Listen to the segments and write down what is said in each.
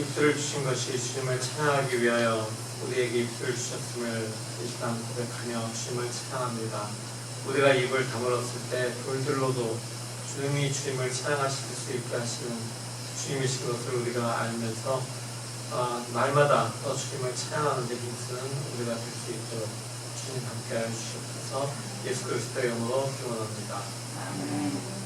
입술을 주신 것이 주님을 찬양하기 위하여 우리에게 입술을 주셨음을 이 시간 고백하며 주님을 찬양합니다. 우리가 입을 다물었을 때 돌들로도 주님이 주님을 찬양하실 수 있게 하시는 주님이신 것을 우리가 알면서 날마다 또 주님을 찬양하는 데 힘쓰는 우리가 될 수 있도록 주님 함께하여 주시옵소서. 예수 그리스도의 이름으로 기원합니다. 아멘.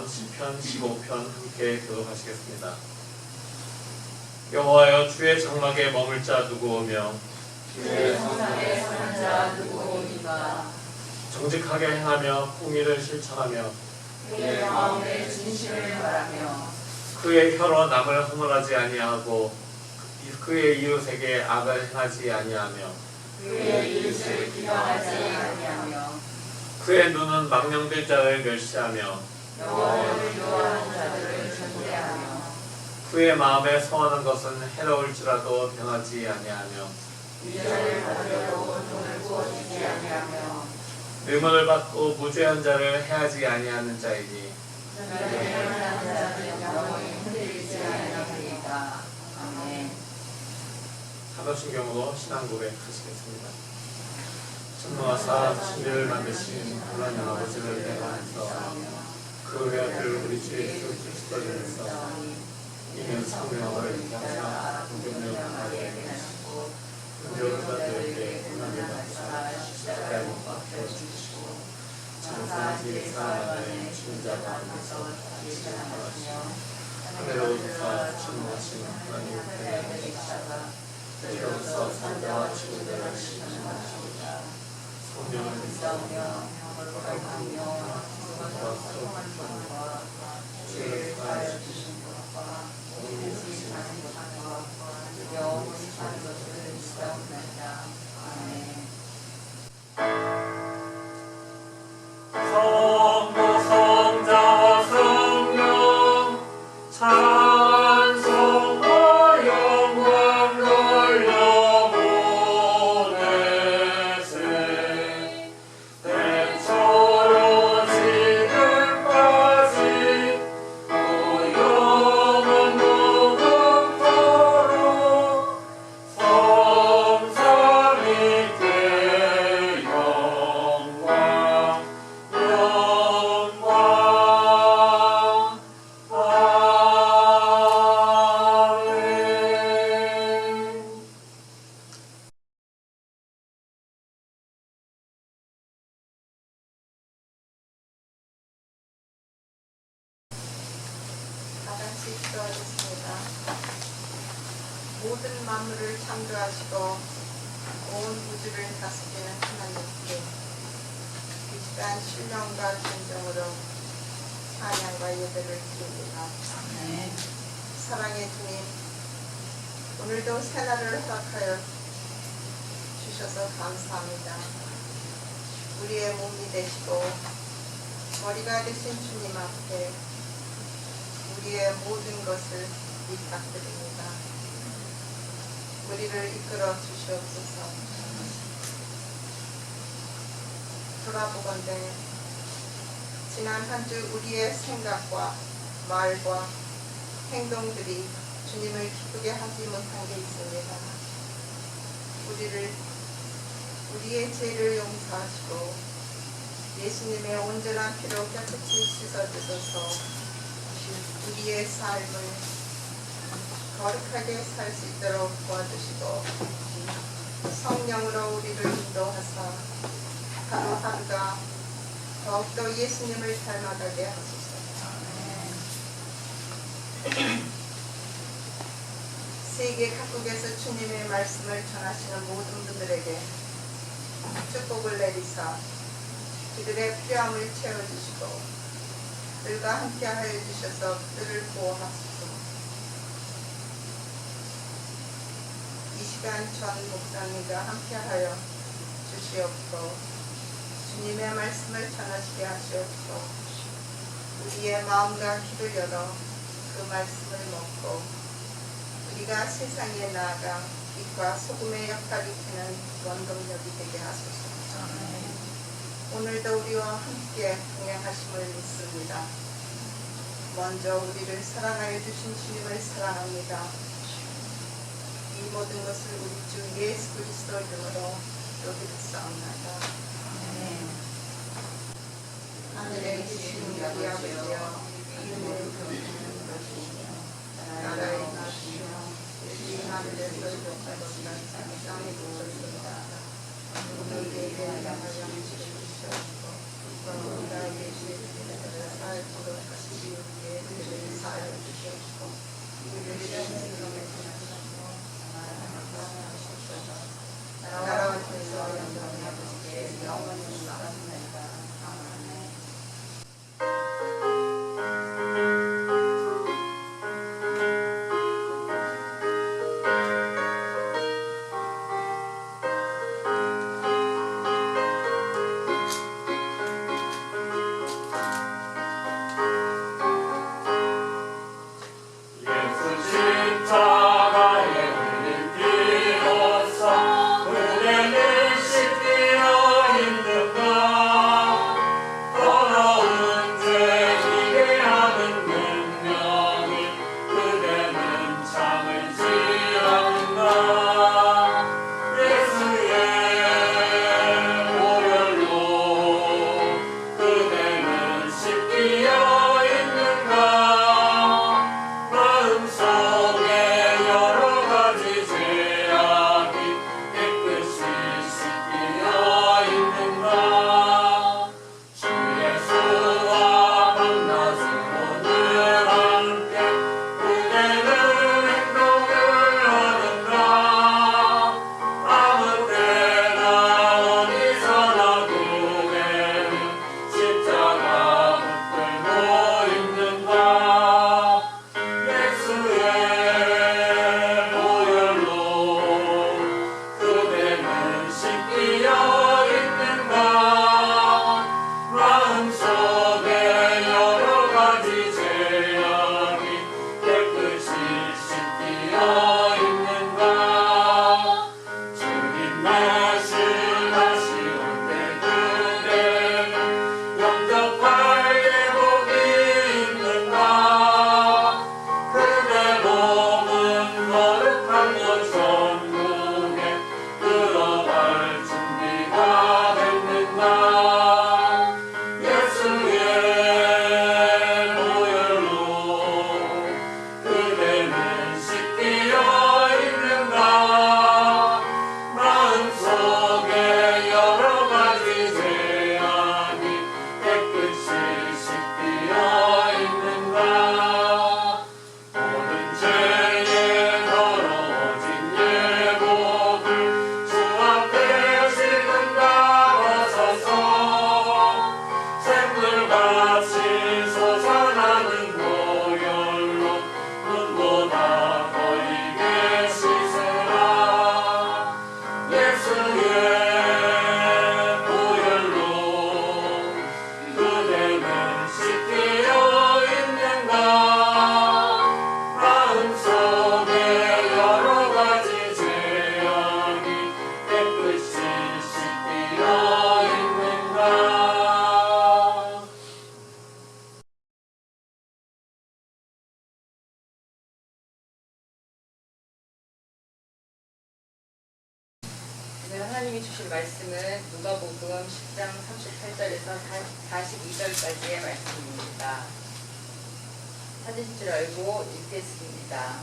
시편 15편 함께 교독하시겠습니다. 여호와여 주의 장막에 머물 자 누구 오며 주의 성상에 서는 자 누구 오니까 정직하게 행하며 공의를 실천하며 그의 마음에 진실을 말하며 그의 혀로 남을 허물하지 아니하고 그의 이웃에게 악을 행하지 아니하며 그의 이웃을 비방하지 아니하며 그의 눈은 망령된 자를 멸시하며 여호와를 미워하는 자들을 전대하며 그의 마음에 소원한 것은 해로울지라도 변하지 아니하며 위자를 받으려고 돈을 부어주지 아니하며 의문을 받고 무죄한 자를 해하지 아니하는 자이니 너를 행하는 자는 영원히 흔들리지 아니하리이다. 아멘. 사도신경으로 신앙 고백하시겠습니다. 전능하사 신비를 만드신 하나님 아버지를 대하면서 그 외아들 우리 주 예수 그리스도를 위해서 이는 성령을 향하사 공경하게 하시고 분별자들에게 고난을 받사 십자가에 못 박혀 주시고 장사지 사람의 주자 가운데서 다시 살아나시며 하늘로부터 전능하신 하나님의 계시다가 때로서 산자와 친구들을 시험하시고자 성령을 믿사오며 형을 거룩하며 주의 구하여 주신 것과 오늘 사신 것과 영원히 사는 것을 믿사옵나이다. 아멘. 성부 성자 성령 찬송과 영광 돌려받으며 모든 만물을 창조하시고 온 우주를 다스리는 하나님께 이 시간 신령과 존경으로 찬양과 예배를 드립니다. 사랑의 주님, 오늘도 새날을 허락하여 주셔서 감사합니다. 우리의 몸이 되시고 머리가 되신 주님 앞에 우리의 모든 것을 부탁드립니다. 우리를 이끌어 주시옵소서. 돌아보건대 지난 한 주 우리의 생각과 말과 행동들이 주님을 기쁘게 하지 못한 게 있습니다. 우리의 죄를 용서하시고 예수님의 온전한 피로 깨끗이 씻어주셔서 우리의 삶을 거룩하게 살 수 있도록 도와주시고 성령으로 우리를 인도하사 하루하루가 더욱더 예수님을 닮아가게 하소서. 세계 각국에서 주님의 말씀을 전하시는 모든 분들에게 축복을 내리사 그들의 필요함을 채워주시고 그들과 함께하여 주셔서 그들을 보호하소서. 이 시간 전 목사님과 함께하여 주시옵고 주님의 말씀을 전하시게 하시옵고 우리의 마음과 귀를 열어 그 말씀을 먹고 우리가 세상에 나아가 빛과 소금의 역할이 되는 원동력이 되게 하소서. 오늘도 우리와 함께 동행하심을 믿습니다. 먼저 우리를 사랑하여 주신 주님을 사랑합니다. 이 모든 것을 우리 주 예수 그리스도 이름으로 기도드렸사옵나이다. 하늘에 계신 우리 아버지여, 이름을 부르시는 것이며 나라의 나시며 뜻이 하늘에서 이루어진 것처럼 땅에 이루어지이다. 우리에게 대하여 주시옵시고 우리에게 죄를 사하여 같이 우리의 죄를 사하여 주시옵시고 우리를 시험에 나라와 권세와 영광이 아버지께 영원히 있사옵나이다. 아멘. 예수 집사 하나님이 주신 말씀은 누가복음 10장 38절에서 42절까지의 말씀입니다. 찾으실 줄 알고 읽겠습니다.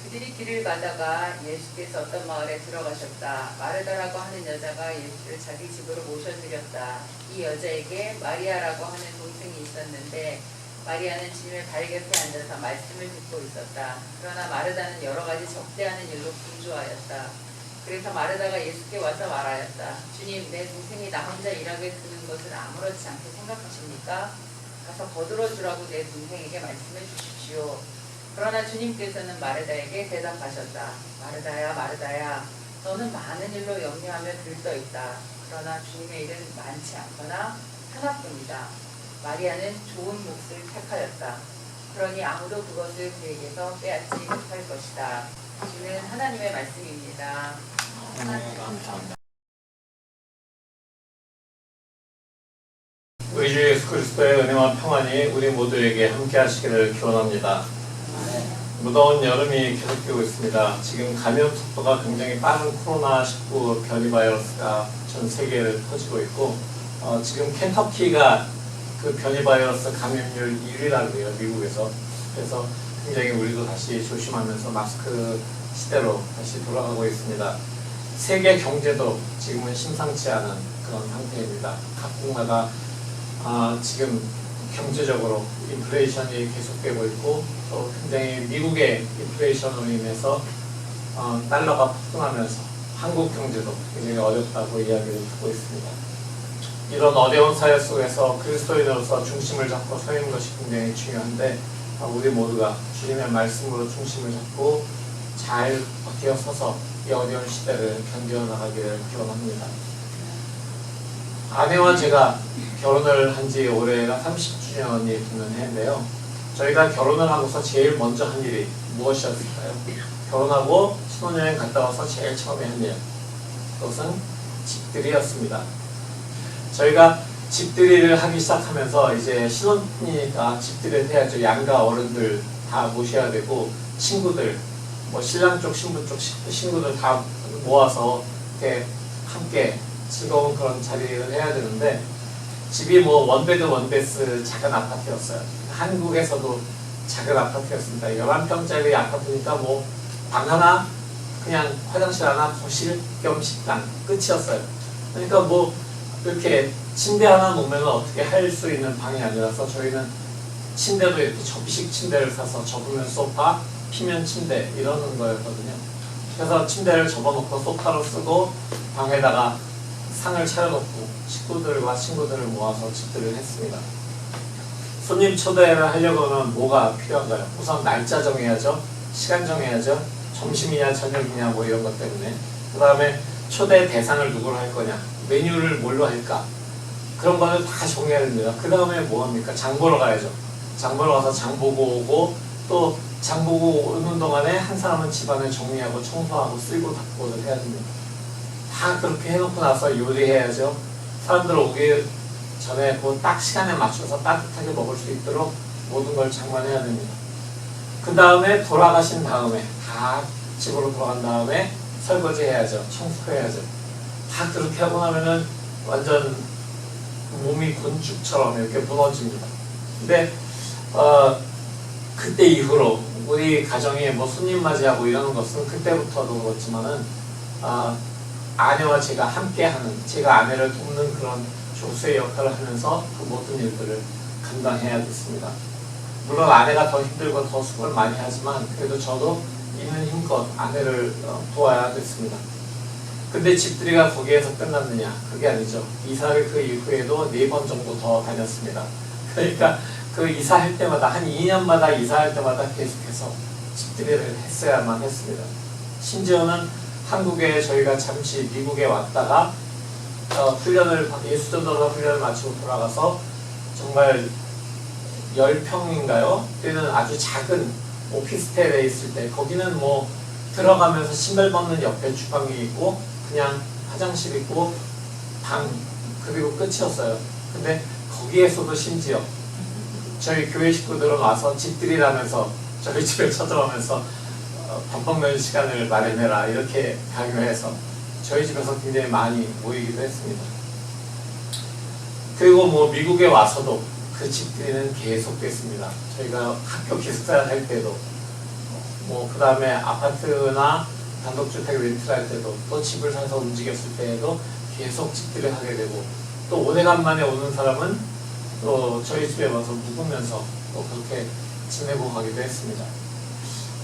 그들이 길을 가다가 예수께서 어떤 마을에 들어가셨다. 마르다라고 하는 여자가 예수를 자기 집으로 모셔드렸다. 이 여자에게 마리아라고 하는 동생이 있었는데 마리아는 주님의 발 곁에 앉아서 말씀을 듣고 있었다. 그러나 마르다는 여러 가지 적대하는 일로 분주하였다. 그래서 마르다가 예수께 와서 말하였다. 주님, 내 동생이 나 혼자 일하게 두는 것을 아무렇지 않게 생각하십니까? 가서 거들어 주라고 내 동생에게 말씀해 주십시오. 그러나 주님께서는 마르다에게 대답하셨다. 마르다야, 마르다야, 너는 많은 일로 염려하며 들떠있다. 그러나 주님의 일은 많지 않거나 하나뿐이다. 마리아는 좋은 몫을 택하였다. 그러니 아무도 그것을 그에게서 빼앗지 못할 것이다. 이는 하나님의 말씀입니다. 감사합니다. 우리 주 예수 그리스도의 은혜와 평안이 우리 모두에게 함께 하시기를 기원합니다. 무더운 여름이 계속되고 있습니다. 지금 감염 속도가 굉장히 빠른 코로나19 변이 바이러스가 전 세계를 터지고 있고 지금 켄터키가 그 변이 바이러스 감염률 1위라고 해요, 미국에서. 그래서 굉장히 우리도 다시 조심하면서 마스크 시대로 다시 돌아가고 있습니다. 세계 경제도 지금은 심상치 않은 그런 상태입니다. 각국마다 지금 경제적으로 인플레이션이 계속되고 있고 또 굉장히 미국의 인플레이션으로 인해서 달러가 폭등하면서 한국 경제도 굉장히 어렵다고 이야기를 듣고 있습니다. 이런 어려운 사회 속에서 그리스도인으로서 중심을 잡고 서는 것이 굉장히 중요한데 우리 모두가 주님의 말씀으로 중심을 잡고 잘 버티어 서서 이 어려운 시대를 견뎌나가기를 기원합니다. 아내와 제가 결혼을 한 지 올해가 30주년이 되는 해인데요. 저희가 결혼을 하고서 제일 먼저 한 일이 무엇이었을까요? 결혼하고 신혼여행 갔다 와서 제일 처음에 한 일. 그것은 집들이였습니다. 저희가 집들이를 하기 시작하면서 이제 신혼이니까 집들이를 해야죠. 양가 어른들 다 모셔야 되고 친구들, 뭐 신랑 쪽 신부 쪽 친구들 다 모아서 이렇게 함께 즐거운 그런 자리를 해야 되는데 집이 뭐 원베드 원베스 작은 아파트였어요. 한국에서도 작은 아파트였습니다. 11평짜리 아파트니까 뭐 방 하나, 그냥 화장실 하나, 거실 겸 식당 끝이었어요. 그러니까 뭐 이렇게 침대 하나 놓으면 어떻게 할 수 있는 방이 아니라서 저희는 침대도 이렇게 접이식 침대를 사서 접으면 소파, 피면 침대 이러는 거였거든요. 그래서 침대를 접어놓고 소파로 쓰고 방에다가 상을 차려놓고 식구들과 친구들을 모아서 집들을 했습니다. 손님 초대를 하려고 하면 뭐가 필요한가요? 우선 날짜 정해야죠. 시간 정해야죠. 점심이냐 저녁이냐 뭐 이런 것 때문에. 그 다음에 초대 대상을 누구로 할 거냐, 메뉴를 뭘로 할까, 그런 거는 다 정해야 됩니다. 그 다음에 뭐 합니까? 장 보러 가야죠. 장 보러 가서 장 보고 오고 또 장 보고 오는 동안에 한 사람은 집안을 정리하고 청소하고 쓸고 닦고를 해야 됩니다. 다 그렇게 해놓고 나서 요리해야죠. 사람들 오기 전에 그 딱 시간에 맞춰서 따뜻하게 먹을 수 있도록 모든 걸 장만해야 됩니다. 그 다음에 돌아가신 다음에 다 집으로 돌아간 다음에 설거지 해야죠. 청소해야죠. 다 그렇게 하고 나면은 완전 몸이 곤죽처럼 이렇게 무너집니다. 근데 그때 이후로 우리 가정에 뭐 손님 맞이하고 이러는 것은 그때부터도 그렇지만은 아내와 제가 함께하는, 제가 아내를 돕는 그런 조수의 역할을 하면서 그 모든 일들을 감당해야 됐습니다. 물론 아내가 더 힘들고 더 수고를 많이 하지만 그래도 저도 있는 힘껏 아내를 도와야 됐습니다. 근데 집들이가 거기에서 끝났느냐? 그게 아니죠. 이사를 그 이후에도 4번 정도 더 다녔습니다. 그러니까 그 이사할 때마다 한 2년마다 이사할 때마다 계속해서 집들이를 했어야만 했습니다. 심지어는 한국에 저희가 잠시 미국에 왔다가 예수전도사 훈련을 마치고 돌아가서 정말 10평인가요? 때는 아주 작은 오피스텔에 있을 때 거기는 뭐 들어가면서 신발 벗는 옆에 주방이 있고 그냥 화장실 있고 방 그리고 끝이었어요. 근데 거기에서도 심지어 저희 교회 식구들은 와서 집들이라면서 저희 집에 쳐들어오면서 밥 먹는 시간을 마련해라 이렇게 강요해서 저희 집에서 굉장히 많이 모이기도 했습니다. 그리고 뭐 미국에 와서도 그 집들이는 계속됐습니다. 저희가 학교 기숙사를 할 때도 뭐 그 다음에 아파트나 단독주택 렌트할 때도 또 집을 사서 움직였을 때에도 계속 집들이를 하게 되고 또 오래간만에 오는 사람은 또 저희 집에 와서 묵으면서 또 그렇게 지내고 가기도 했습니다.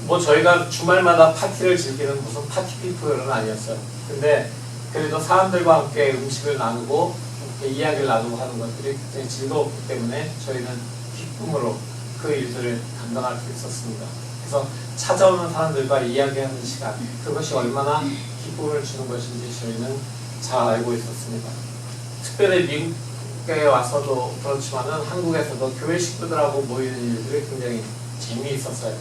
뭐 저희가 주말마다 파티를 즐기는 무슨 파티 피플은 아니었어요. 근데 그래도 사람들과 함께 음식을 나누고 이렇게 이야기를 나누고 하는 것들이 굉장히 즐거웠기 때문에 저희는 기쁨으로 그 일들을 감당할 수 있었습니다. 그래서 찾아오는 사람들과 이야기하는 시간, 그것이 얼마나 기쁨을 주는 것인지 저희는 잘 알고 있었습니다. 특별히 미국에 와서도 그렇지만은 한국에서도 교회 식구들하고 모이는 일들이 굉장히 재미있었어요.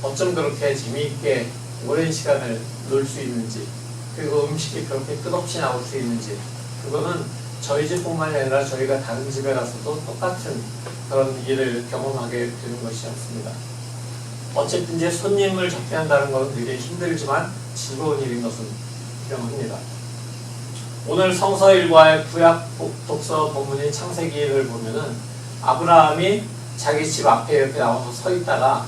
어쩜 그렇게 재미있게 오랜 시간을 놀 수 있는지, 그리고 음식이 그렇게 끝없이 나올 수 있는지, 그거는 저희 집뿐만이 아니라 저희가 다른 집에 가서도 똑같은 그런 일을 경험하게 되는 것이었습니다. 어쨌든지 손님을 접대한다는 것은 되게 힘들지만 즐거운 일인 것은 분명합니다. 오늘 성서일과의 구약 독서 본문인 창세기를 보면은 아브라함이 자기 집 앞에 이렇게 나와서 서 있다가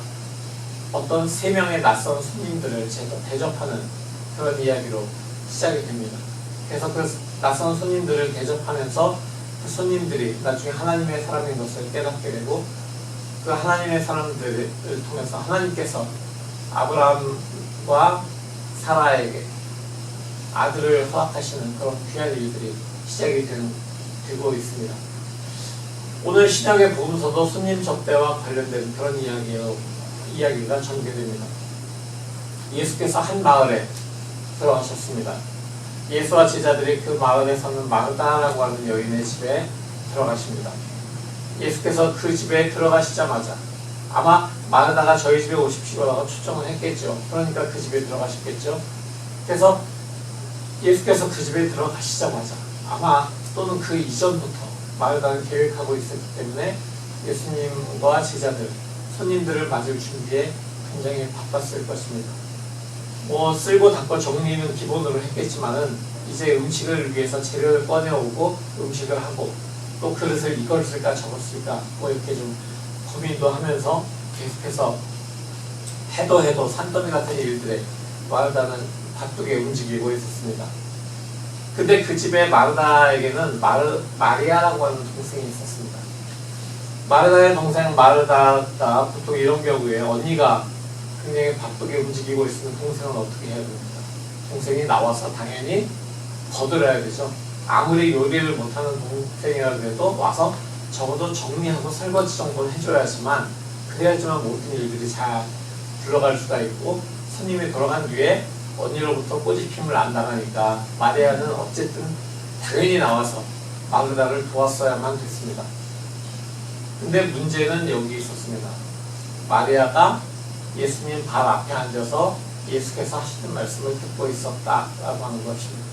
어떤 3명의 낯선 손님들을 대접하는 그런 이야기로 시작이 됩니다. 그래서 그 낯선 손님들을 대접하면서 그 손님들이 나중에 하나님의 사람인 것을 깨닫게 되고 그 하나님의 사람들을 통해서 하나님께서 아브라함과 사라에게 아들을 허락하시는 그런 귀한 일들이 시작이 되고 있습니다. 오늘 신약의 복음서도 손님 접대와 관련된 그런 이야기가 전개됩니다. 예수께서 한 마을에 들어가셨습니다. 예수와 제자들이 그 마을에 사는 마르다라고 하는 여인의 집에 들어가십니다. 예수께서 그 집에 들어가시자마자 아마 마르다가 저희 집에 오십시오라고 초청을 했겠죠. 그러니까 그 집에 들어가셨겠죠. 그래서 예수께서 그 집에 들어가시자마자 아마 또는 그 이전부터 마르다는 계획하고 있었기 때문에 예수님과 제자들, 손님들을 맞을 준비에 굉장히 바빴을 것입니다. 뭐 쓸고 닦고 정리는 기본으로 했겠지만은 이제 음식을 위해서 재료를 꺼내오고 음식을 하고 또 그릇을 이걸 쓸까 저걸 쓸까 뭐 이렇게 좀 고민도 하면서 계속해서 해도 산더미 같은 일들에 마르다는 바쁘게 움직이고 있었습니다. 근데 그 집에 마르다에게는 마리아라고 하는 동생이 있었습니다. 마르다의 동생 마르다가 보통 이런 경우에 언니가 굉장히 바쁘게 움직이고 있으면 동생은 어떻게 해야 됩니까? 동생이 나와서 당연히 거들어야 되죠. 아무리 요리를 못하는 동생이라도 해도 와서 적어도 정리하고 설거지 정도는 해줘야지만 그래야지만 모든 일들이 잘 굴러갈 수가 있고 손님이 돌아간 뒤에 언니로부터 꼬집힘을 안 당하니까 마리아는 어쨌든 당연히 나와서 마르다를 도왔어야만 됐습니다. 근데 문제는 여기 있었습니다. 마리아가 예수님 발 앞에 앉아서 예수께서 하시는 말씀을 듣고 있었다라고 하는 것입니다.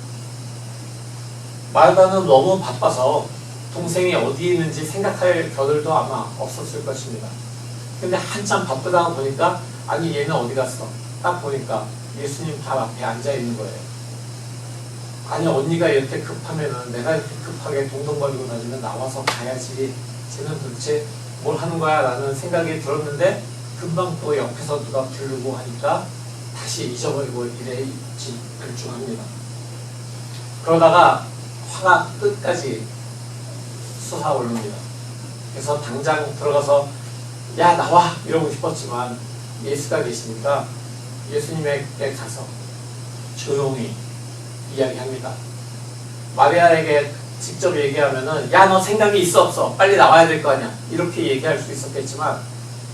마르다는 너무 바빠서 동생이 어디 있는지 생각할 겨를도 아마 없었을 것입니다. 근데 한참 바쁘다고 보니까 아니 얘는 어디 갔어? 딱 보니까 예수님 발 앞에 앉아 있는 거예요. 아니 언니가 이렇게 급하면은 내가 이렇게 급하게 동동거리고 다니면 나와서 가야지. 쟤는 도대체 뭘 하는 거야? 라는 생각이 들었는데 금방 또 옆에서 누가 부르고 하니까 다시 잊어버리고 이래 글중합니다. 그러다가 화가 끝까지 솟아오릅니다. 그래서 당장 들어가서 야 나와! 이러고 싶었지만 예수가 계시니까 예수님에게 가서 조용히 이야기합니다. 마리아에게 직접 얘기하면은 야 너 생각이 있어 없어? 빨리 나와야 될 거 아니야? 이렇게 얘기할 수 있었겠지만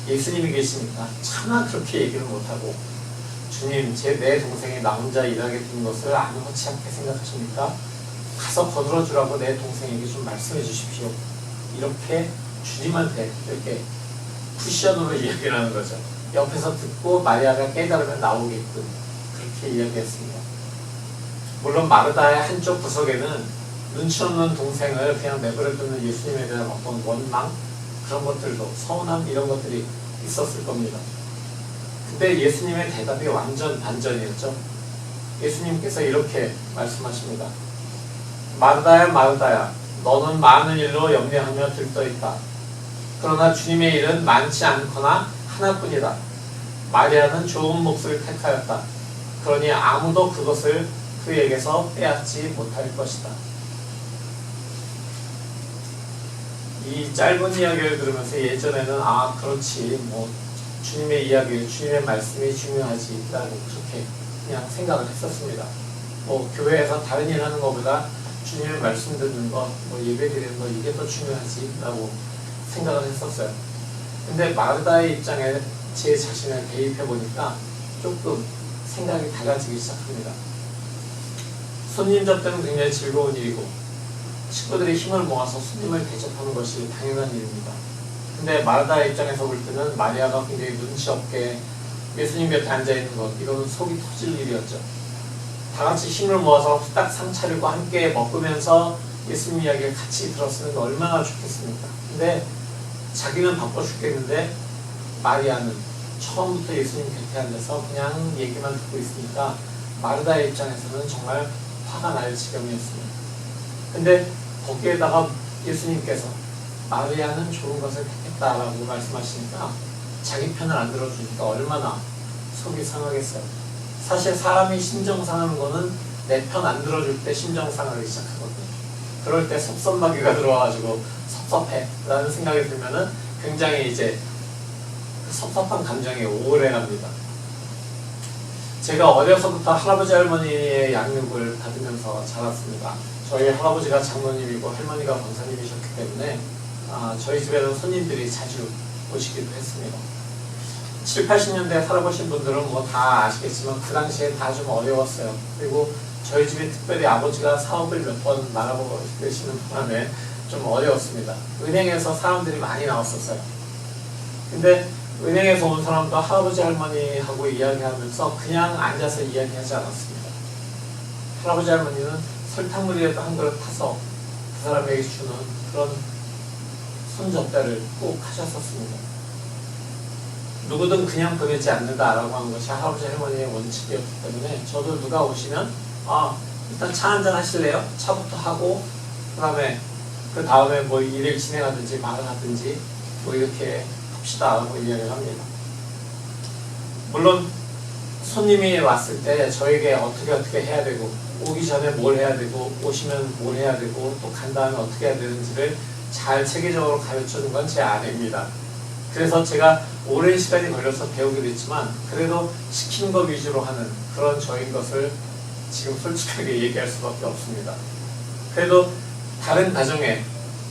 예수님이 계시니까 차마 그렇게 얘기를 못하고 주님 내 동생이 나 혼자 일하게 된 것을 아무렇지 않게 생각하십니까? 가서 거들어 주라고 내 동생에게 좀 말씀해 주십시오. 이렇게 주님한테 이렇게 쿠션으로 이야기를 하는 거죠. 옆에서 듣고 마리아가 깨달으면 나오게끔 그렇게 이야기했습니다. 물론 마르다의 한쪽 구석에는 눈치 없는 동생을 그냥 내버려두는 예수님에 대한 어떤 원망 그런 것들도 서운함 이런 것들이 있었을 겁니다. 근데 예수님의 대답이 완전 반전이었죠. 예수님께서 이렇게 말씀하십니다. 마르다야 마르다야 너는 많은 일로 염려하며 들떠있다. 그러나 주님의 일은 많지 않거나 하나뿐이다. 마리아는 좋은 몫을 택하였다. 그러니 아무도 그것을 그에게서 빼앗지 못할 것이다. 이 짧은 이야기를 들으면서 예전에는 그렇지 뭐 주님의 이야기, 주님의 말씀이 중요하지 라고 그렇게 그냥 생각을 했었습니다. 뭐 교회에서 다른 일 하는 것보다 주님의 말씀 듣는 것, 뭐 예배 드리는 것 이게 더 중요하지 라고 생각을 했었어요. 근데 마르다의 입장에 제 자신을 대입해 보니까 조금 생각이 달라지기 시작합니다. 손님 접대는 굉장히 즐거운 일이고 식구들이 힘을 모아서 손님을 대접하는 것이 당연한 일입니다. 근데 마르다의 입장에서 볼 때는 마리아가 굉장히 눈치 없게 예수님 곁에 앉아있는 것, 이거는 속이 터질 일이었죠. 다 같이 힘을 모아서 후딱 상 차리고 함께 먹으면서 예수님 이야기를 같이 들었으면 얼마나 좋겠습니까? 근데 자기는 바빠 죽겠는데 마리아는 처음부터 예수님 곁에 앉아서 그냥 얘기만 듣고 있으니까 마르다의 입장에서는 정말 화가 날 지경이었습니다. 근데 거기에다가 예수님께서 마리아는 좋은 것을 택했다라고 말씀하시니까 자기 편을 안 들어주니까 얼마나 속이 상하겠어요. 사실 사람이 심정 상하는 거는 내 편 안 들어줄 때 심정 상하기 시작하거든요. 그럴 때 섭섭마귀가 들어와가지고 섭섭해 라는 생각이 들면은 굉장히 이제 그 섭섭한 감정이 오래갑니다. 제가 어려서부터 할아버지 할머니의 양육을 받으면서 자랐습니다. 저희 할아버지가 장로님이고 할머니가 권사님이셨기 때문에 저희 집에는 손님들이 자주 오시기도 했습니다. 7, 80년대 살아보신 분들은 뭐 다 아시겠지만 그 당시에 다 좀 어려웠어요. 그리고 저희 집에 특별히 아버지가 사업을 몇 번 말아보시는 바람에 좀 어려웠습니다. 은행에서 사람들이 많이 나왔었어요. 근데 은행에서 온 사람도 할아버지 할머니하고 이야기하면서 그냥 앉아서 이야기하지 않았습니다. 할아버지 할머니는 설탕물이라도 한 그릇 타서 그 사람에게 주는 그런 손접대를 꼭 하셨었습니다. 누구든 그냥 보내지 않는다라고 하는 것이 할아버지 할머니의 원칙이었기 때문에 저도 누가 오시면 일단 차 한잔 하실래요? 차부터 하고 그 다음에 뭐 일을 진행하든지 말을 하든지 뭐 이렇게 합시다 라고 이야기를 합니다. 물론 손님이 왔을 때 저에게 어떻게 해야 되고 오기 전에 뭘 해야 되고 오시면 뭘 해야 되고 또 간 다음에 어떻게 해야 되는지를 잘 체계적으로 가르쳐준 건 제 아내입니다. 그래서 제가 오랜 시간이 걸려서 배우기도 했지만 그래도 시키는 것 위주로 하는 그런 저인 것을 지금 솔직하게 얘기할 수밖에 없습니다. 그래도 다른 가정에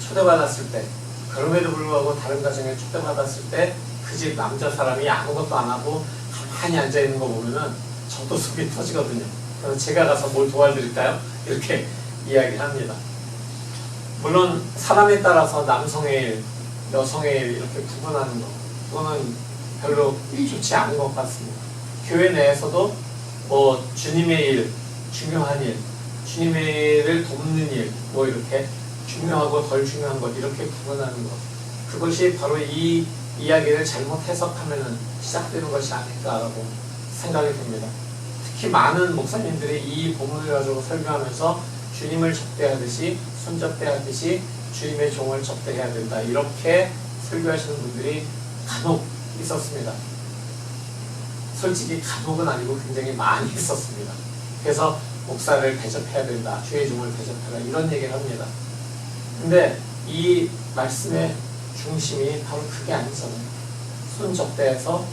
초대받았을 때 그럼에도 불구하고 다른 가정에 초대받았을 때 그 집 남자 사람이 아무것도 안 하고 가만히 앉아있는 거 보면은 저도 속이 터지거든요. 그래서 제가 가서 뭘 도와드릴까요? 이렇게 이야기를 합니다. 물론 사람에 따라서 남성의 일, 여성의 일 이렇게 구분하는 거 그거는 별로 좋지 않은 것 같습니다. 교회 내에서도 뭐 주님의 일, 중요한 일, 주님의 일을 돕는 일 뭐 이렇게 중요하고 덜 중요한 것 이렇게 구분하는 것 그것이 바로 이 이야기를 잘못 해석하면 시작되는 것이 아닐까라고 생각이 듭니다. 특히 많은 목사님들이 이 본문을 가지고 설교하면서 주님을 접대하듯이 손접대하듯이 주님의 종을 접대해야 된다 이렇게 설교하시는 분들이 간혹 있었습니다. 솔직히 간혹은 아니고 굉장히 많이 있었습니다. 그래서 목사를 대접해야 된다, 주의 종을 대접해라 이런 얘기를 합니다. 근데 이 말씀의 중심이 바로 그게 아니잖아요. 손 접대해서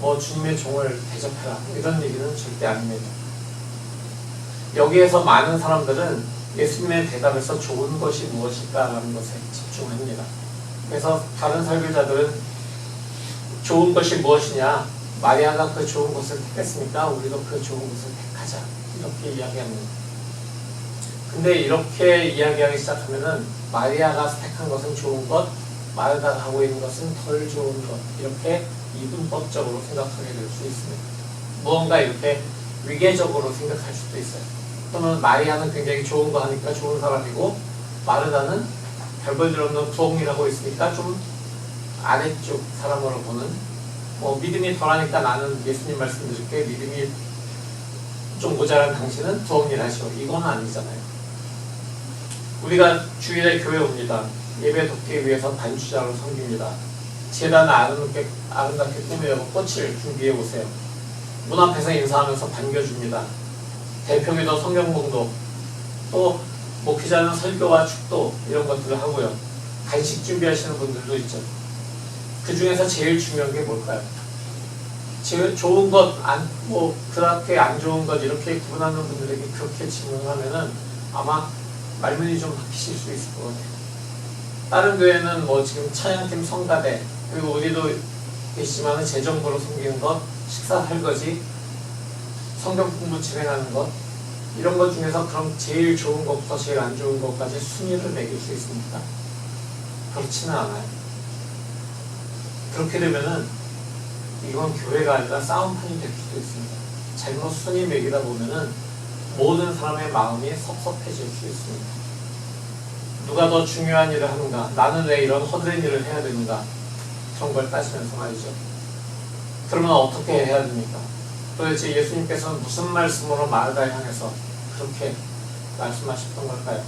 뭐 주님의 종을 대접해라 이런 얘기는 절대 아닙니다. 여기에서 많은 사람들은 예수님의 대답에서 좋은 것이 무엇일까라는 것에 집중합니다. 그래서 다른 설교자들은 좋은 것이 무엇이냐, 마리아가 그 좋은 것을 택했으니까 우리도 그 좋은 것을 택하자 이렇게 이야기합니다. 근데 이렇게 이야기하기 시작하면은 마리아가 택한 것은 좋은 것, 마르다가 하고 있는 것은 덜 좋은 것 이렇게 이분법적으로 생각하게 될 수 있습니다. 무언가 이렇게 위계적으로 생각할 수도 있어요. 또는 마리아는 굉장히 좋은 거 하니까 좋은 사람이고 마르다는 별볼일 없는 부엌일 하고 있으니까 좀 아래쪽 사람으로 보는 믿음이 덜하니까 나는 예수님 말씀 드릴게 믿음이 좀 모자란 당신은 부엌 일 하시오. 이건 아니잖아요. 우리가 주일에 교회 옵니다. 예배 돕기 위해서 반주자로 섬깁니다. 제단을 아름답게 꾸미려고 꽃을 준비해 오세요. 문 앞에서 인사하면서 반겨줍니다. 대표기도 성경봉도 또 목회자는 설교와 축도 이런 것들을 하고요. 간식 준비하시는 분들도 있죠. 그 중에서 제일 중요한 게 뭘까요? 제일 좋은 것, 그렇게 안 좋은 것 이렇게 구분하는 분들에게 그렇게 질문하면은 아마 말문이 좀 막히실 수 있을 것 같아요. 다른 교회는 뭐 지금 찬양팀 성가대 그리고 우리도 계시지만은 재정부로 섬기는 것, 식사 설거지, 성경 공부 진행하는 것 이런 것 중에서 그럼 제일 좋은 것부터 제일 안 좋은 것까지 순위를 매길 수 있습니까? 그렇지는 않아요. 그렇게 되면은 이건 교회가 아니라 싸움판이 될 수도 있습니다. 잘못 순위 매기다 보면은 모든 사람의 마음이 섭섭해질 수 있습니다. 누가 더 중요한 일을 하는가? 나는 왜 이런 허드렛 일을 해야 되는가? 그런 걸 따지면서 말이죠. 그러면 어떻게 해야 됩니까? 도대체 예수님께서는 무슨 말씀으로 마르다를 향해서 그렇게 말씀하셨던 걸까요?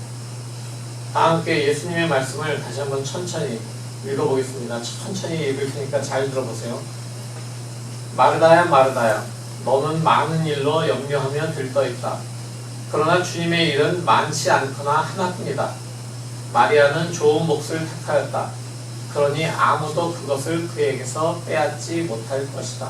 다 함께 예수님의 말씀을 다시 한번 천천히 읽어보겠습니다. 천천히 읽을 테니까 잘 들어보세요. 마르다야 마르다야 너는 많은 일로 염려하며 들떠있다. 그러나 주님의 일은 많지 않거나 하나뿐이다. 마리아는 좋은 몫을 택하였다. 그러니 아무도 그것을 그에게서 빼앗지 못할 것이다.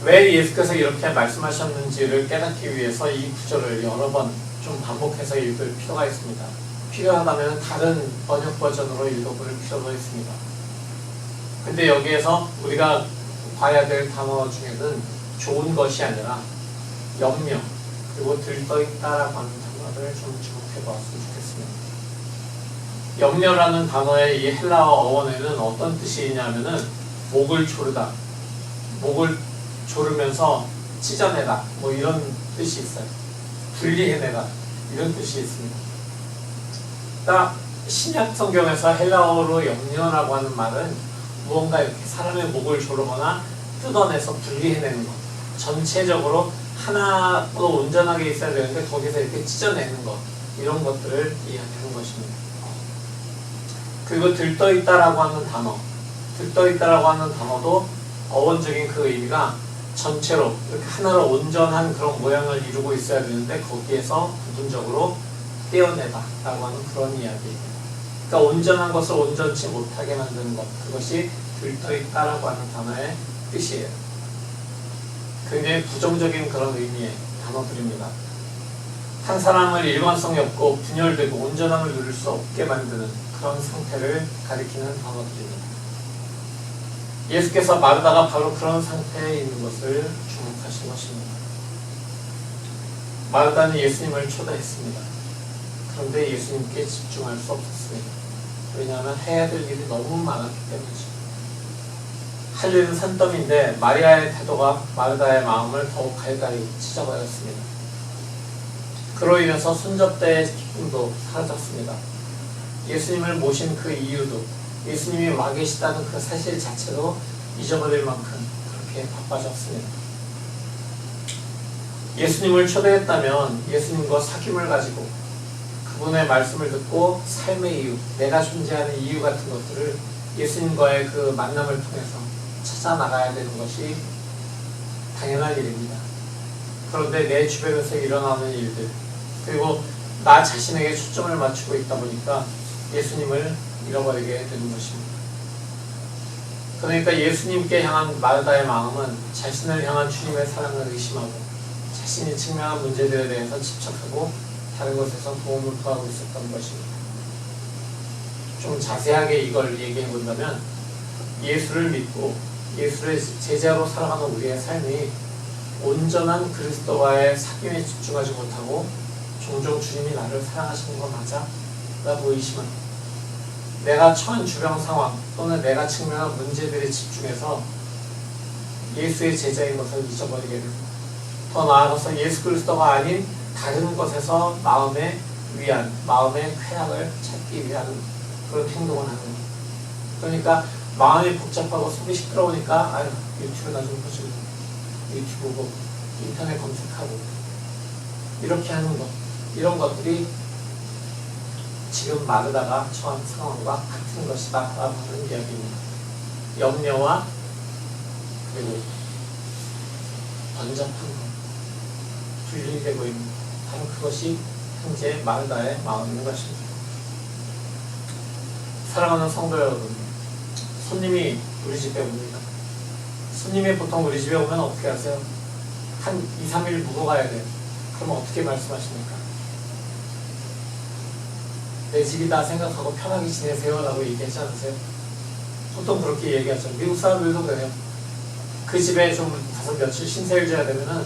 왜 예수께서 이렇게 말씀하셨는지를 깨닫기 위해서 이 구절을 여러 번 좀 반복해서 읽을 필요가 있습니다. 필요하다면 다른 번역 버전으로 읽어볼 필요도 있습니다. 근데 여기에서 우리가 봐야 될 단어 중에는 좋은 것이 아니라 염려 그리고 들떠있다라고 하는 단어를 좀 주목해 보았으면 좋겠습니다. 염려라는 단어의 이 헬라어 어원에는 어떤 뜻이 있냐면은 목을 조르다, 목을 조르면서 찢어내다 뭐 이런 뜻이 있어요. 분리해내다 이런 뜻이 있습니다. 딱 신약 성경에서 헬라어로 염려라고 하는 말은 무언가 이렇게 사람의 목을 조르거나 뜯어내서 분리해내는 것, 전체적으로 하나로 온전하게 있어야 되는데 거기서 이렇게 찢어내는 것, 이런 것들을 이야기하는 것입니다. 그리고 들떠있다라고 하는 단어, 들떠있다라고 하는 단어도 어원적인 그 의미가 전체로 이렇게 하나로 온전한 그런 모양을 이루고 있어야 되는데 거기에서 부분적으로 떼어내다 라고 하는 그런 이야기입니다. 그러니까 온전한 것을 온전치 못하게 만드는 것, 그것이 들떠있다라고 하는 단어의 뜻이에요. 굉장히 부정적인 그런 의미의 단어들입니다. 한 사람을 일관성이 없고 분열되고 온전함을 누릴 수 없게 만드는 그런 상태를 가리키는 단어들입니다. 예수께서 마르다가 바로 그런 상태에 있는 것을 주목하신 것입니다. 마르다는 예수님을 초대했습니다. 그런데 예수님께 집중할 수 없었습니다. 왜냐하면 해야 될 일이 너무 많았기 때문이죠. 할 일은 산더미인데 마리아의 태도가 마르다의 마음을 더욱 갈갈이 찢어버렸습니다. 그로 인해서 손접대의 기쁨도 사라졌습니다. 예수님을 모신 그 이유도 예수님이 와 계시다는 그 사실 자체도 잊어버릴 만큼 그렇게 바빠졌습니다. 예수님을 초대했다면 예수님과 사귐을 가지고 그분의 말씀을 듣고 삶의 이유, 내가 존재하는 이유 같은 것들을 예수님과의 그 만남을 통해서 찾아 나가야 되는 것이 당연한 일입니다. 그런데 내 주변에서 일어나는 일들, 그리고 나 자신에게 초점을 맞추고 있다 보니까 예수님을 잃어버리게 되는 것입니다. 그러니까 예수님께 향한 마르다의 마음은 자신을 향한 주님의 사랑을 의심하고 자신이 직면한 문제들에 대해서 집착하고 다른 것에서 도움을 구하고 있었던 것입니다. 좀 자세하게 이걸 얘기해 본다면 예수를 믿고 예수의 제자로 살아가는 우리의 삶이 온전한 그리스도와의 사귐에 집중하지 못하고 종종 주님이 나를 사랑하시는 거 맞아? 라고 의심합니다. 내가 처한 주변 상황 또는 내가 직면한 문제들에 집중해서 예수의 제자인 것을 잊어버리게 됩니다. 더 나아가서 예수 그리스도가 아닌 다른 것에서 마음의 위안, 마음의 쾌락을 찾기 위한 그런 행동을 하는 겁니다. 그러니까 마음이 복잡하고 속이 시끄러우니까 아유 유튜브나 좀 보시고 유튜브 보고 인터넷 검색하고 이렇게 하는 것, 이런 것들이 지금 마르다가 처한 상황과 같은 것이다 라고 하는 이야기입니다. 염려와 그리고 번잡한 것, 분리되고 있는 바로 그것이 현재 마르다의 마음인 것입니다. 사랑하는 성도 여러분, 손님이 우리 집에 옵니다. 손님이 보통 우리 집에 오면 어떻게 하세요? 한 2, 3일 묵어 가야 돼요. 그럼 어떻게 말씀하십니까? 내 집이다 생각하고 편하게 지내세요 라고 얘기하지 않으세요? 보통 그렇게 얘기하죠. 미국 사람들도 그래요. 그 집에 좀 가서 며칠 신세를 져야 되면은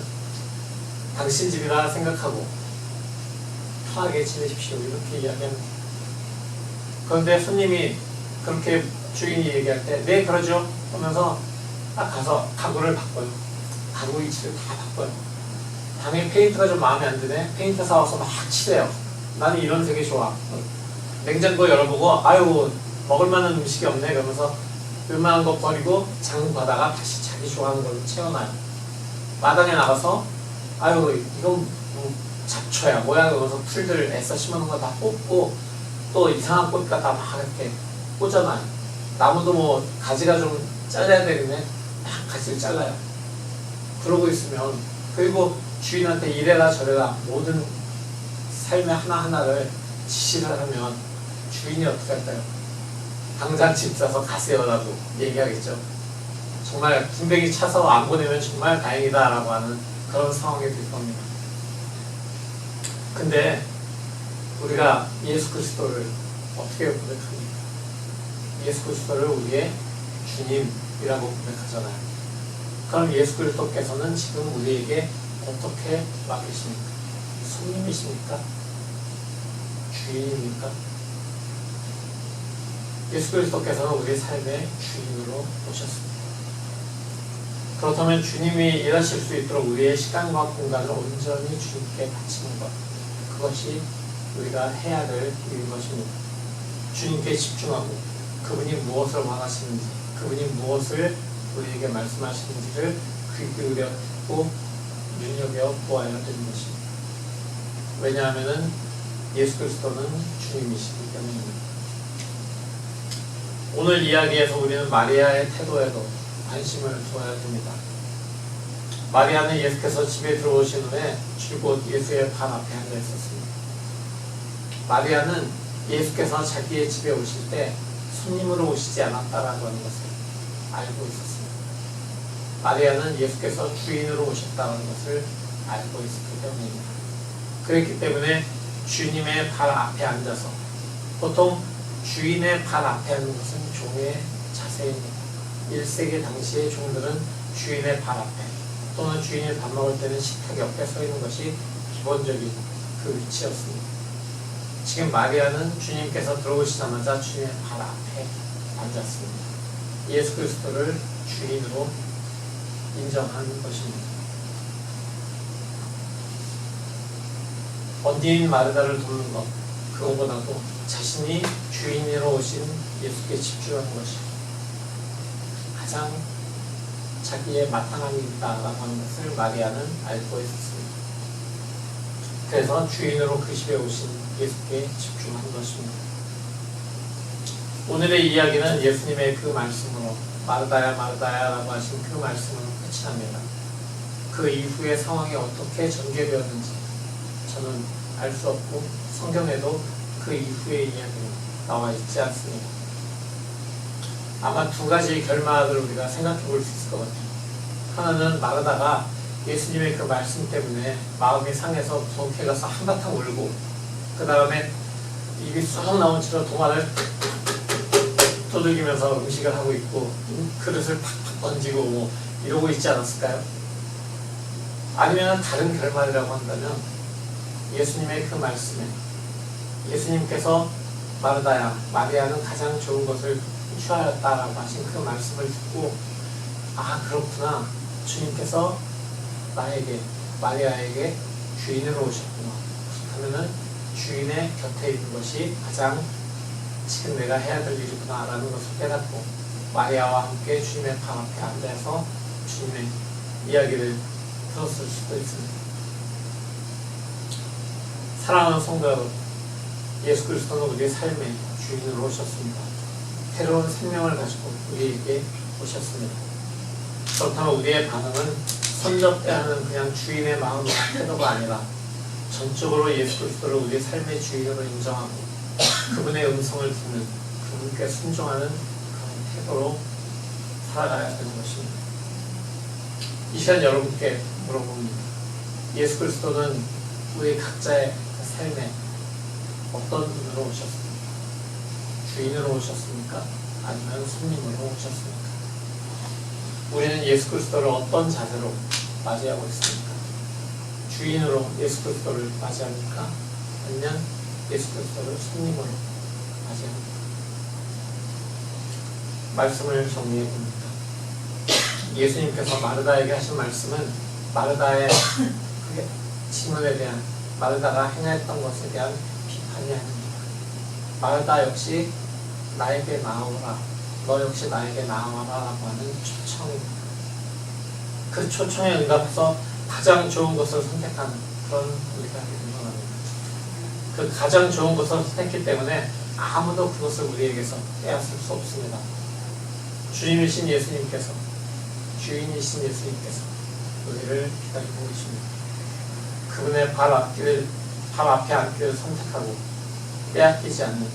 당신 집이라 생각하고 편하게 지내십시오 이렇게 이야기합니다. 그런데 손님이 그렇게 주인이 얘기할 때 네 그러죠 하면서 딱 가서 가구를 바꿔요. 가구 위치를 다 바꿔요. 방에 페인트가 좀 마음에 안 드네. 페인트 사와서 막 칠해요. 나는 이런 색이 좋아. 냉장고 열어보고 아유 먹을 만한 음식이 없네 그러면서 웬만한 거 버리고 장부 받아가 다시 자기 좋아하는 걸로 채워놔요. 마당에 나가서 아유 이건 뭐 잡초야 뭐야 그러면서 풀들 애써 심어놓은 거 다 뽑고 또 이상한 꽃 갖다 막 이렇게 꽂아놔요. 나무도 뭐 가지가 좀 잘라야 되겠네. 막 가지를 잘라요. 그러고 있으면 그리고 주인한테 이래라 저래라 모든 삶의 하나하나를 지시를 하면 주인이 어떻게 할까요? 당장 집 사서 가세요라고 얘기하겠죠. 정말 군뱅이 차서 안 보내면 정말 다행이다 라고 하는 그런 상황이 될 겁니다. 근데 우리가 예수 그리스도를 어떻게 고백합니까? 예수 그리스도를 우리의 주님이라고 고백하잖아요. 그럼 예수 그리스도께서는 지금 우리에게 어떻게 맡기십니까? 손님이십니까? 주인입니까? 예수 그리스도께서는 우리 삶의 주인으로 오셨습니다. 그렇다면 주님이 일하실 수 있도록 우리의 시간과 공간을 온전히 주님께 바치는 것, 그것이 우리가 해야 될 일인 것입니다. 주님께 집중하고 그분이 무엇을 원하시는지, 그분이 무엇을 우리에게 말씀하시는지를 귀 기울여 듣고 눈여겨 보아야 되는 것입니다. 왜냐하면 예수 그리스도는 주님이시기 때문입니다. 오늘 이야기에서 우리는 마리아의 태도에도 관심을 두어야 됩니다. 마리아는 예수께서 집에 들어오신 후에 줄곧 예수의 발 앞에 앉아 있었습니다. 마리아는 예수께서 자기의 집에 오실 때 손님으로 오시지 않았다라고 하는 것을 알고 있었습니다. 마리아는 예수께서 주인으로 오셨다는 것을 알고 있었기 때문입니다. 그렇기 때문에 주님의 발 앞에 앉아서, 보통 주인의 발 앞에 앉는 것은 종의 자세입니다. 1세기 당시의 종들은 주인의 발 앞에 또는 주인이 밥 먹을 때는 식탁 옆에 서 있는 것이 기본적인 그 위치였습니다. 지금 마리아는 주님께서 들어오시자마자 주님의 발 앞에 앉았습니다. 예수 그리스도를 주인으로 인정하는 것입니다. 언니인 마르다를 돕는 것, 그것보다도 자신이 주인으로 오신 예수께 집중하는 것이 가장 자기의 마땅함이 있다라고 하는 것을 마리아는 알고 있었습니다. 그래서 주인으로 그 집에 오신 예수께 집중한 것입니다. 오늘의 이야기는 예수님의 그 말씀으로 마르다야 마르다야 라고 하신 그 말씀으로 끝이 납니다. 그 이후의 상황이 어떻게 전개되었는지 저는 알 수 없고 성경에도 그 이후의 이야기는 나와 있지 않습니다. 아마 두 가지 결말을 우리가 생각해 볼 수 있을 것 같아요. 하나는 마르다가 예수님의 그 말씀 때문에 마음이 상해서 부엌에 가서 한바탕 울고 그 다음에 입이 쏙 나온 채로 동화를 두들기면서 음식을 하고 있고 그릇을 팍팍 던지고 뭐 이러고 있지 않았을까요? 아니면 다른 결말이라고 한다면 예수님의 그 말씀에 예수님께서 마르다야 마리아는 가장 좋은 것을 취하였다라고 하신 그 말씀을 듣고 아 그렇구나 주님께서 나에게 마리아에게 주인으로 오셨구나 그러면은 주인의 곁에 있는 것이 가장 지금 내가 해야 될 일이구나 라는 것을 깨닫고 마리아와 함께 주님의 발 앞에 앉아서 주님의 이야기를 들었을 수도 있습니다. 사랑하는 성도 여러분, 예수 그리스도는 우리의 삶의 주인으로 오셨습니다. 새로운 생명을 가지고 우리에게 오셨습니다. 그렇다면 우리의 반응은 선접대하는 그냥 주인의 마음과 태도가 아니라 전적으로 예수 그리스도를 우리의 삶의 주인으로 인정하고 그분의 음성을 듣는, 그분께 순종하는 그런 태도로 살아가야 되는 것입니다. 이 시간 여러분께 물어봅니다. 예수 그리스도는 우리 각자의 삶에 어떤 분으로 오셨습니까? 주인으로 오셨습니까? 아니면 손님으로 오셨습니까? 우리는 예수 그리스도를 어떤 자세로 맞이하고 있습니까? 주인으로 예수 그리스도를 맞이합니까? 아니면 예수 그리스도를 손님으로 맞이합니까? 말씀을 정리해 봅니다. 예수님께서 마르다에게 하신 말씀은 마르다의 질문에 대한, 마르다가 행하였던 것에 대한 비판이 아닙니다. 마르다 역시 나에게 나오라, 너 역시 나에게 나와라 라고 하는 초청입니다. 그 초청에 응답해서 가장 좋은 것을 선택하는 그런 우리가 되는 겁니다. 그 가장 좋은 것을 선택했기 때문에 아무도 그것을 우리에게서 빼앗을 수 없습니다. 주님이신 예수님께서, 주인이신 예수님께서 우리를 기다리고 계십니다. 그분의 발 앞에 앉기를 선택하고 빼앗기지 않는,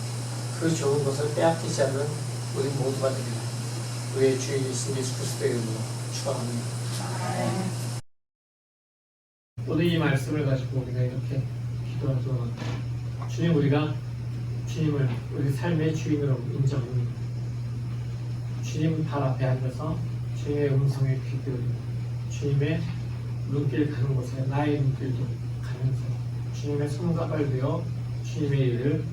그 좋은 것을 빼앗기지 않는 우리 모두가 되기를 우리의 주인이신 예수 그리스도의 이름으로 축원합니다. 오늘 이 말씀을 가지고 우리가 이렇게 기도하죠. 주님, 우리가 주님을 우리 삶의 주인으로 인정합니다. 주님 발 앞에 앉아서 주님의 음성에 귀 기울이고 주님의 눈길 가는 곳에 나의 눈길도 가면서 주님의 손과 발 되어 주님의 일을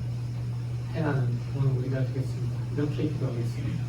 행하는 오늘 우리가 되겠습니다. 이렇게 기도하겠습니다.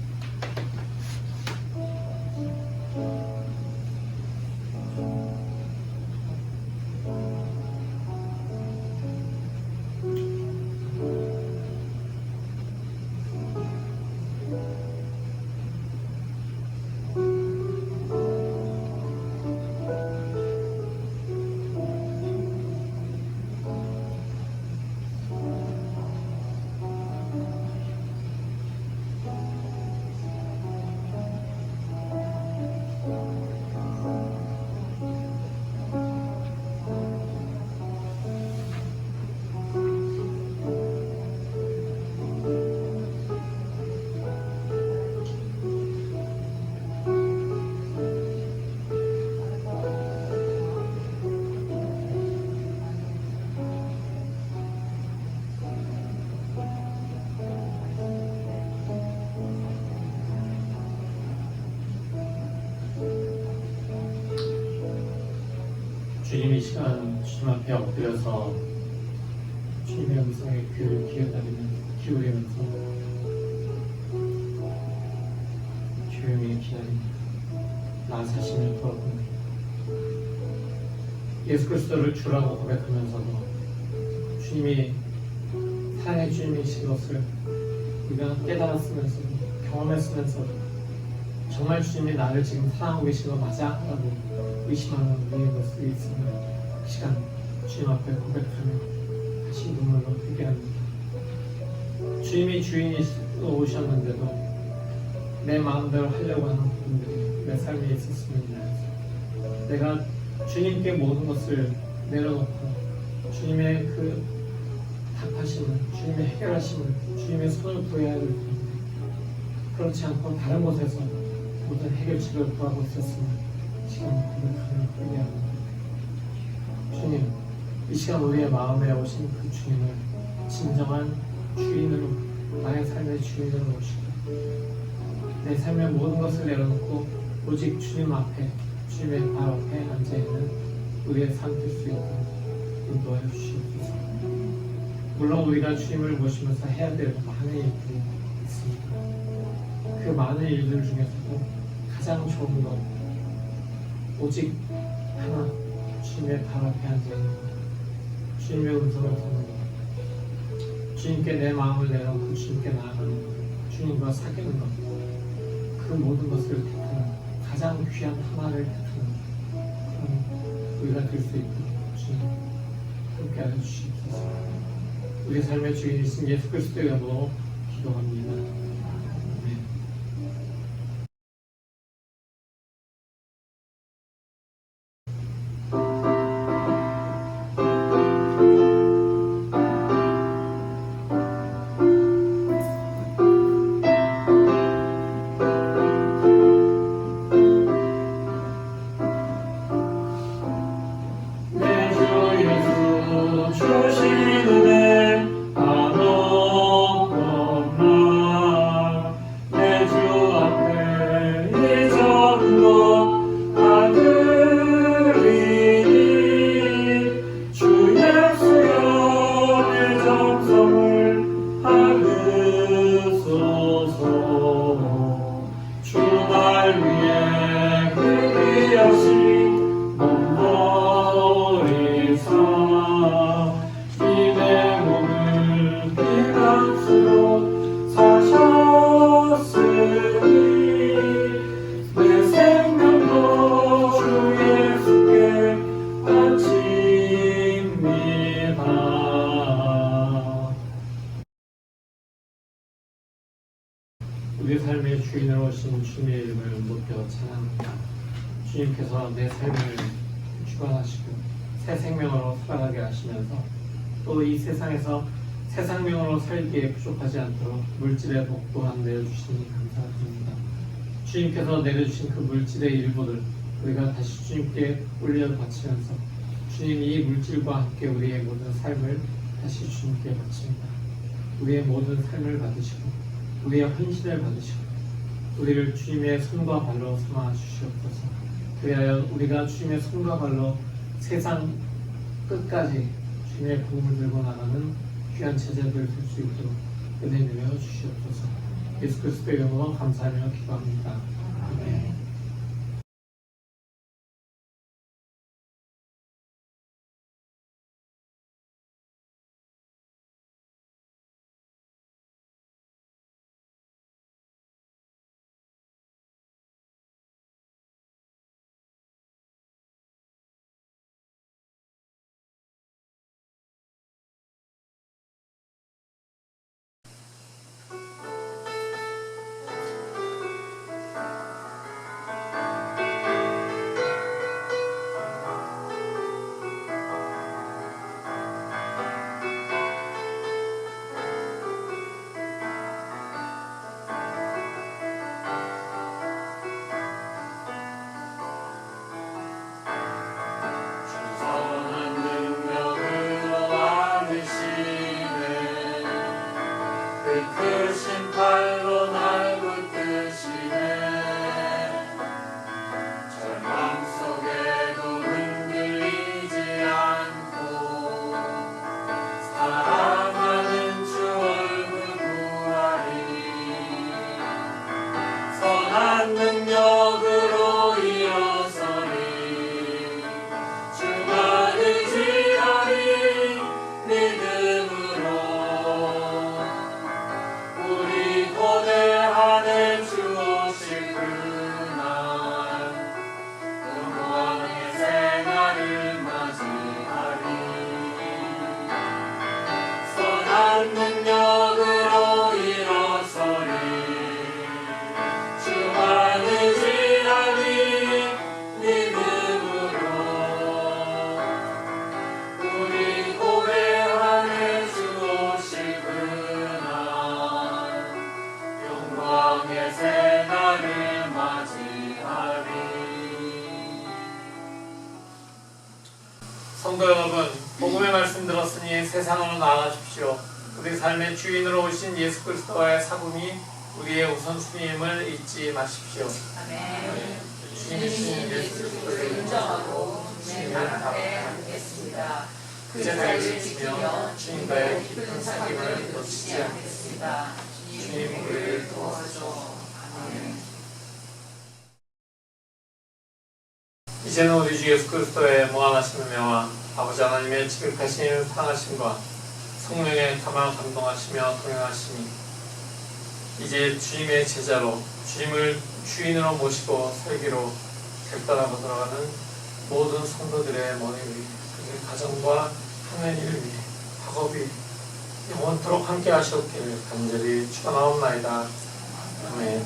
주님, 이 시간 주님 앞에 엎드려서 주님의 음성에 귀를 기울이면서 조용히 기다립니다. 나 자신을 돌아봅니다. 예수 그리스도를 주라고 고백하면서도 주님이 사랑의 주님이신 것을 우리가 깨달았으면서도 경험했으면서도 정말 주님이 나를 지금 사랑하고 계신 거 맞아? 라고 의심하는 우리의 모습이 있으면 그 시간 주님 앞에 고백하며 다시 눈물로 회개합니다. 주님이 주인이시로 오셨는데도 내 마음대로 하려고 하는 부분들이 내 삶에 있었으면 내가 주님께 모든 것을 내려놓고 주님의 그 답하심을, 주님의 해결하심을, 주님의 손을 구해야 될 텐데 그렇지 않고 다른 곳에서 모든 해결책을 구하고 있었으면 지금 고백하며 회개합니다. 주님, 이 시간 우리의 마음에 오신 그 주님을 진정한 주인으로, 나의 삶의 주인으로 오시고 내 삶의 모든 것을 내려놓고 오직 주님 앞에, 주님의 발 앞에 앉아있는 우리의 삶 될 수 있도록 인도하여 주시옵소서. 물론 우리가 주님을 모시면서 해야 될 많은 일들이 있습니다. 그 많은 일들 중에서도 가장 좋은 건 오직 하나, 주님의 발 앞에 앉아있는 것, 주님의 음성을 듣는 것, 주님께 내 마음을 내놓고 주님께 나아가는 것, 주님과 사귀는 것, 그 모든 것을 택하는, 가장 귀한 하나를 택하는 것, 우리가 될 수 있도록 주님 함께하여 주시옵소서. 우리 삶의 주인이신 예수 그리스도의 이름으로 기도합니다. 아멘. 우리 삶의 주인으로 오신 주님의 이름을 높여 찬양합니다. 주님께서 내 삶을 주관하시고 새 생명으로 살아가게 하시면서 또 이 세상에서 새 생명으로 살기에 부족하지 않도록 물질의 복 또한 내려주시니 감사드립니다. 주님께서 내려주신 그 물질의 일부를 우리가 다시 주님께 올려 바치면서 주님 이 물질과 함께 우리의 모든 삶을 다시 주님께 바칩니다. 우리의 모든 삶을 받으시고 우리의 헌신을 받으시고 우리를 주님의 손과 발로 삼아 주시옵소서. 그리하여 우리가 주님의 손과 발로 세상 끝까지 주님의 복음을 들고 나가는 귀한 제자들 될 수 있도록 은혜 내려 주시옵소서. 예수 그리스도의 이름으로 감사하며 기도합니다. 아멘. 성도 여러분, 복음의 말씀 들었으니 세상으로 나아가십시오. 우리 삶의 주인으로 오신 예수 그리스도와의 사귐이 우리의 우선순위임을 잊지 마십시오. 아멘. 주님이신 예수 그리스도를 인정하고 주님의 앞에 앉겠습니다. 그 자리를 지키며 주님과의 깊은 사귐을 놓치지 않겠습니다. 주님 우리를 도와주소. 아멘. 이제는 우리 주 예수 그리스도의 무한하신 은혜와 아버지 하나님의 지극하신 사랑하심과 성령의 가만 감동하시며 동행하심이 이제 주님의 제자로 주님을 주인으로 모시고 살기로 결단하고 돌아가는 모든 성도들의 머리 위 그들의 가정과 하나님 이름이 학업이 영원토록 함께 하시옵기를 간절히 축원하옵나이다. 아멘.